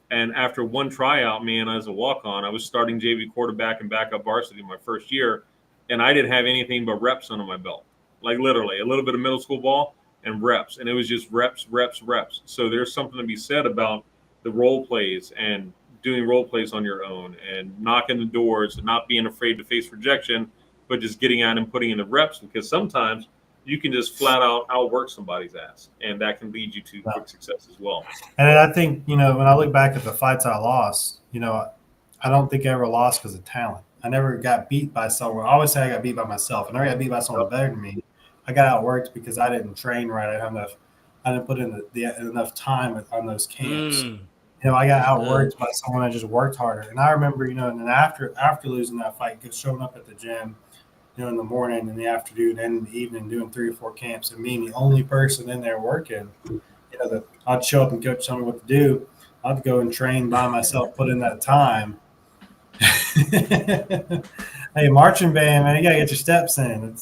And after one tryout, man, as a walk-on, I was starting JV quarterback and backup varsity my first year. And I didn't have anything but reps under my belt, like literally a little bit of middle school ball and reps. And it was just reps. So there's something to be said about the role plays and doing role plays on your own and knocking the doors and not being afraid to face rejection, but just getting out and putting in the reps, because sometimes you can just flat out outwork somebody's ass, and that can lead you to quick success as well. And I think, when I look back at the fights I lost, I don't think I ever lost because of talent. I never got beat by someone. I always say I got beat by myself. I never got beat by someone better than me. I got outworked because I didn't train right. I didn't put in enough time on those camps. I got outworked by someone that just worked harder. And I remember, and then after losing that fight, showing up at the gym, in the morning, in the afternoon, and in the evening, doing 3 or 4 camps, and being the only person in there working. I'd show up and coach tell me what to do. I'd go and train by myself, put in that time. Hey, marching band, man, you gotta get your steps in.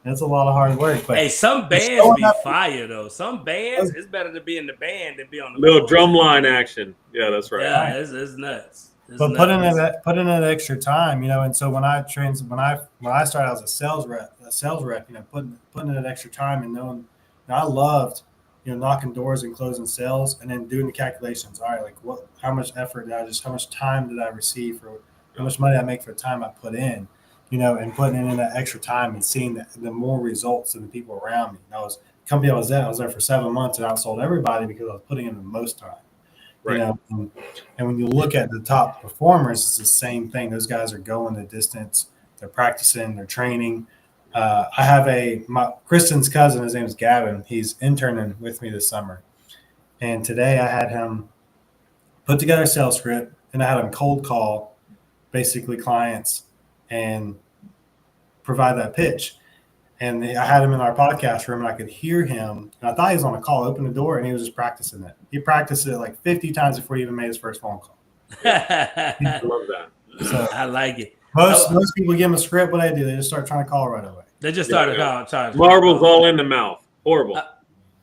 It's a lot of hard work. But hey, some bands be fire though. Some bands, it's better to be in the band than be on the Little course. drum line action. Yeah, that's right. Yeah, it's nuts. But put in that extra time, and so when I started as a sales rep, putting in that extra time and knowing, I loved, knocking doors and closing sales and then doing the calculations. All right, like how much effort how much time did I receive for how much money I make for the time I put in, and putting in that extra time and seeing the more results than the people around me. The company I was there for 7 months and I outsold everybody because I was putting in the most time. Right. And when you look at the top performers, it's the same thing. Those guys are going the distance. They're practicing. They're training. I have Kristen's cousin. His name is Gavin. He's interning with me this summer. And today I had him put together a sales script, and I had him cold call basically clients and provide that pitch. And I had him in our podcast room, and I could hear him. And I thought he was on a call, opened the door, and he was just practicing it. He practiced it like 50 times before he even made his first phone call. I love that. So I like it. Most people give them a script. What they do, they just start trying to call right away. They just started calling. Marbles all in the mouth. Horrible.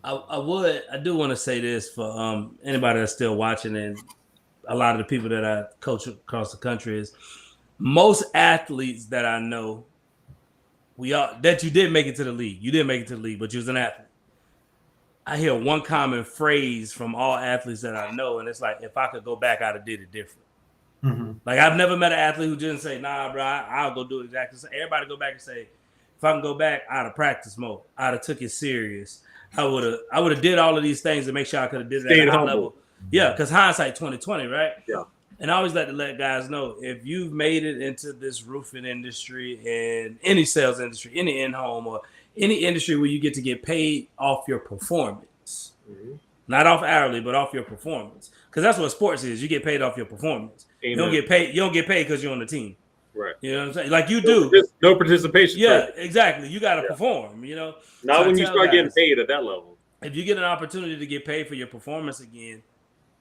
I do want to say this for anybody that's still watching, and a lot of the people that I coach across the country is most athletes that I know. That you did make it to the league. You didn't make it to the league, but you was an athlete. I hear one common phrase from all athletes that I know, and it's like, if I could go back, I'd have did it different. Mm-hmm. Like, I've never met an athlete who didn't say, nah, bro, I'll go do it exactly. So everybody go back and say, if I can go back, I'd have practiced more. I'd have took it serious. I would have did all of these things to make sure I could have did that at a high level. Yeah, because hindsight 20/20, right? Yeah. And I always like to let guys know, if you've made it into this roofing industry and any sales industry, any in-home or any industry where you get paid off your performance, not off hourly, but off your performance, because that's what sports is. You get paid off your performance. Amen. You don't get paid because you're on the team. Right. You know what I'm saying? Like you do. No participation. Yeah, exactly. You got to perform. Not so when you start getting paid at that level. If you get an opportunity to get paid for your performance again,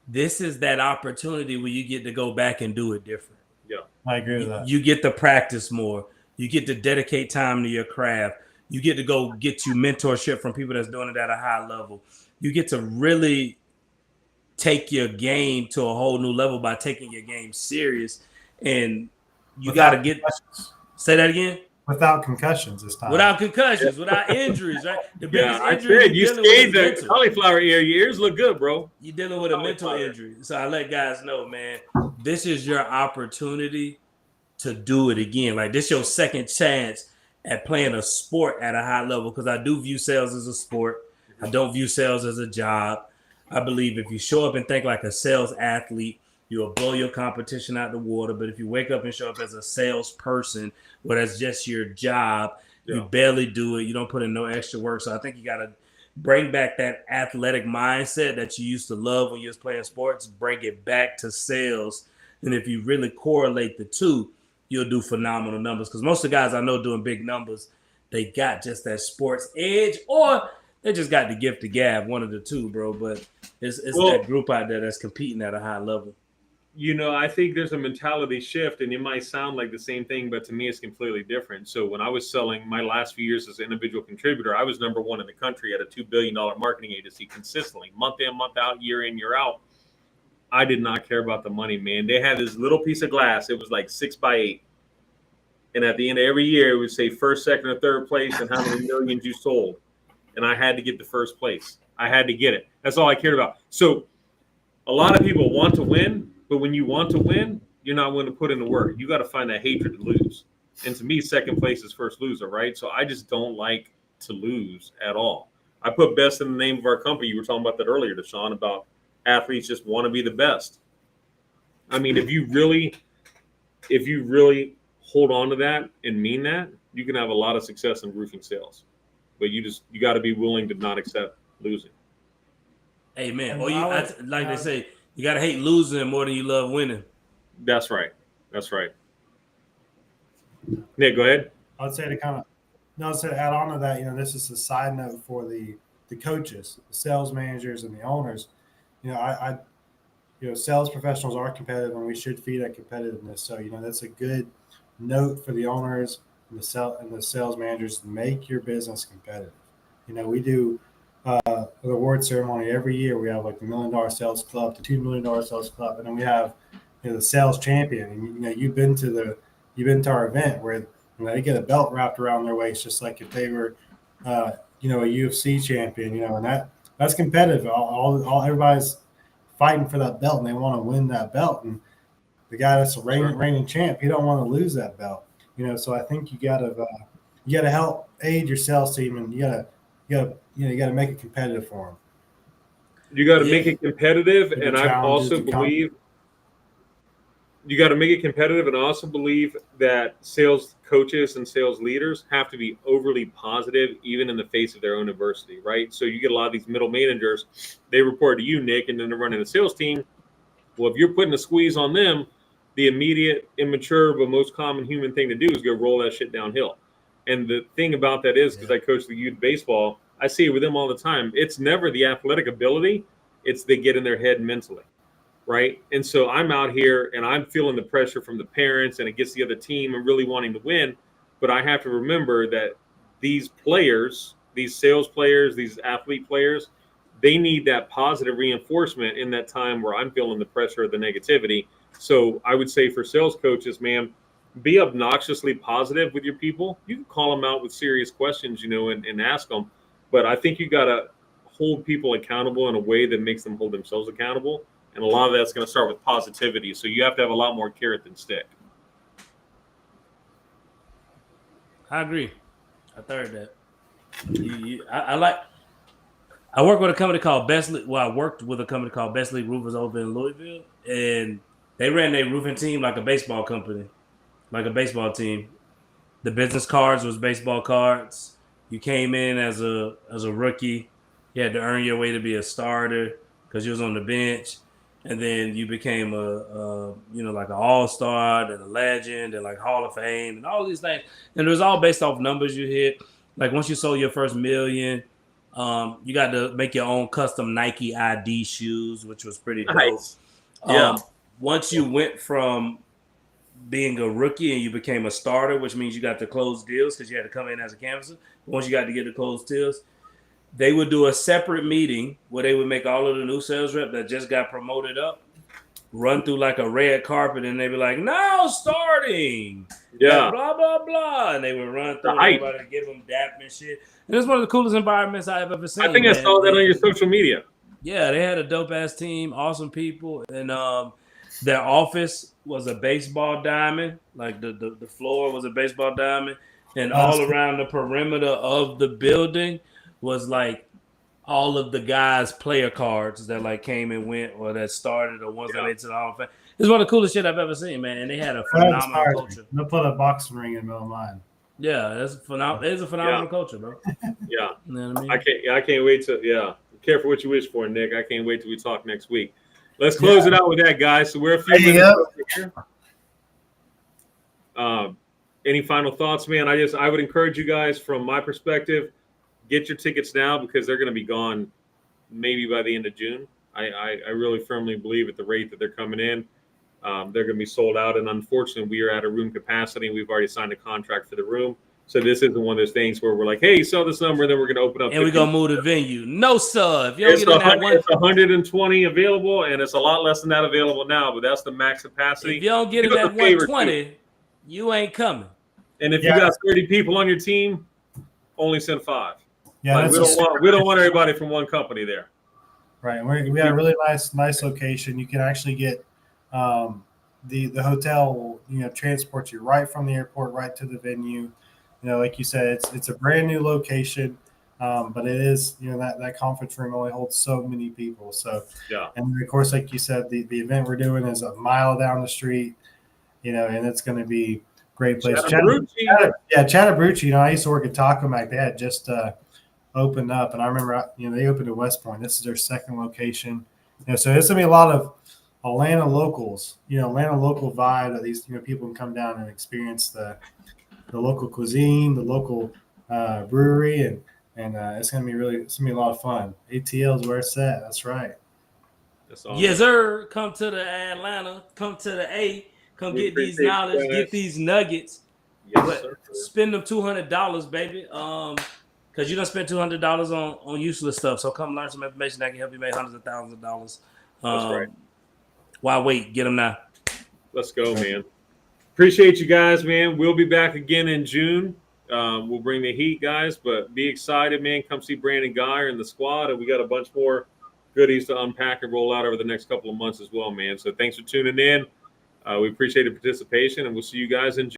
this is that opportunity where you get to go back and do it different. Yeah, I agree with that. You get to practice more. You get to dedicate time to your craft. You get to go get you mentorship from people that's doing it at a high level. You get to really take your game to a whole new level by taking your game serious. And you got to say that again? Without concussions this time. Without concussions, without injuries, right? The biggest injury you stayed the cauliflower ear. Your ears look good, bro. You're dealing with a mental injury. So I let guys know, man, this is your opportunity to do it again. Like, this is your second chance at playing a sport at a high level, because I do view sales as a sport. I don't view sales as a job. I believe if you show up and think like a sales athlete, you'll blow your competition out the water. But if you wake up and show up as a salesperson, where that's just your job, you barely do it. You don't put in no extra work. So I think you got to bring back that athletic mindset that you used to love when you was playing sports. Bring it back to sales. And if you really correlate the two, you'll do phenomenal numbers. Because most of the guys I know doing big numbers, they got just that sports edge, or they just got the gift of gab, one of the two, bro. But it's that group out there that's competing at a high level. I think there's a mentality shift, and it might sound like the same thing, but to me, it's completely different. So when I was selling my last few years as an individual contributor, I was number one in the country at a $2 billion marketing agency consistently, month in, month out, year in, year out. I did not care about the money, man. They had this little piece of glass. It was like 6x8. And at the end of every year, it would say first, second, or third place and how many millions you sold. And I had to get the first place. I had to get it. That's all I cared about. So a lot of people want to win. But when you want to win, you're not willing to put in the work. You got to find that hatred to lose. And to me, second place is first loser, right? So I just don't like to lose at all. I put best in the name of our company. You were talking about that earlier, Deshaun, about athletes just want to be the best. I mean, if you really hold on to that and mean that, you can have a lot of success in roofing sales. But you got to be willing to not accept losing. Amen. Or they say, you got to hate losing more than you love winning. That's right. Nick, go ahead. I would say to add on to that, this is a side note for the the coaches, the sales managers, and the owners, sales professionals are competitive, and we should feed that competitiveness. So, that's a good note for the owners and the sales managers to make your business competitive. We do an award ceremony every year. We have like the $1 million sales club, the $2 million sales club, and then we have the sales champion. And you've been to our event where they get a belt wrapped around their waist, just like if they were a UFC champion. And that's competitive. All everybody's fighting for that belt, and they want to win that belt. And the guy that's a reigning champ, he don't want to lose that belt. So I think you gotta help aid your sales team, and you gotta make it competitive for them. You got to make it competitive, and I also believe you got to make it competitive, and I also believe that sales coaches and sales leaders have to be overly positive, even in the face of their own adversity, right? So you get a lot of these middle managers, they report to you, Nick, and then they're running a sales team. Well, if you're putting a squeeze on them, the immediate, immature, but most common human thing to do is go roll that shit downhill. And the thing about that is, because I coach the youth baseball, I see it with them all the time. It's never the athletic ability. It's they get in their head mentally, right? And so I'm out here and I'm feeling the pressure from the parents and against the other team and really wanting to win. But I have to remember that these players, these sales players, these athlete players, they need that positive reinforcement in that time where I'm feeling the pressure of the negativity. So I would say for sales coaches, man, be obnoxiously positive with your people. You can call them out with serious questions, and ask them. But I think you got to hold people accountable in a way that makes them hold themselves accountable. And a lot of that's going to start with positivity. So you have to have a lot more carrot than stick. I agree. I third that. I work with a company called Best League. Well, I worked with a company called Best League Roofers over in Louisville, and they ran their roofing team like a baseball company, like a baseball team. The business cards was baseball cards. You came in as a rookie. You had to earn your way to be a starter because you was on the bench, and then you became like an all-star, then a legend, and like Hall of Fame, and all these things. And it was all based off numbers you hit. Like once you sold your first $1 million. You got to make your own custom Nike ID shoes, which was pretty dope. Nice. Yeah. Once you went from being a rookie and you became a starter, which means you got to close deals because you had to come in as a canvasser. Once you got to get to close deals, they would do a separate meeting where they would make all of the new sales rep that just got promoted up run through like a red carpet, and they'd be like, now starting. Yeah. Like, blah, blah, blah. And they would run through everybody to give them dap and shit. And it's one of the coolest environments I've ever seen. I think I saw that on your social media. Yeah, they had a dope-ass team, awesome people. And their office was a baseball diamond. Like the floor was a baseball diamond. And all around the perimeter of the building was like all of the guys' player cards that like came and went or that started or ones that made to the Hall of Fame. It's one of the coolest shit I've ever seen, man. And they had a phenomenal culture. They'll put a boxing ring in the middle of mine. Yeah, that's phenomenal. It's a phenomenal culture, bro. Yeah. You know what I mean? I can't wait to careful what you wish for, Nick. I can't wait till we talk next week. Let's close it out with that, guys. So we're a few minutes here. Any final thoughts, man? I would encourage you guys, from my perspective, get your tickets now because they're going to be gone maybe by the end of June. I really firmly believe at the rate that they're coming in, they're going to be sold out. And unfortunately, we are at a room capacity. We've already signed a contract for the room. So this isn't one of those things where we're like, hey, sell this number, and then we're going to open up. And we're going to move the venue. No, sir. If you don't it's get in that one, it's 120 available, and it's a lot less than that available now, but that's the max capacity. If you don't get in that 120, you ain't coming. And if you got 30 people on your team, only send 5. Yeah, like, we don't want everybody from one company there. Right. We got a really nice location. You can actually get the hotel will transport you right from the airport right to the venue. Like you said, it's a brand new location, but it is that conference room only holds so many people. So and of course, like you said, the event we're doing is a mile down the street. And it's going to be a great place. Chattabruzzi. I used to work at Taco Mac. They had just opened up, and I remember they opened at West Point. This is their second location. So it's going to be a lot of Atlanta locals. Atlanta local vibe that these people can come down and experience the local cuisine, the local brewery, and and it's gonna be a lot of fun. ATL is where it's at. That's right. That's awesome. Yes, sir. Come to the Atlanta. Come to the A. Come We get these appreciate you knowledge. Get guys. these nuggets. Yes, But sir. spend them $200, baby. Because you don't spend $200 on useless stuff. So come learn some information that can help you make hundreds of thousands of dollars. That's right. Why wait? Get them now. Let's go, man. Appreciate you guys, man. We'll be back again in June. We'll bring the heat, guys, but be excited, man. Come see Brandon Geyer and the squad, and we got a bunch more goodies to unpack and roll out over the next couple of months as well, man. So thanks for tuning in. We appreciate the participation, and we'll see you guys in June.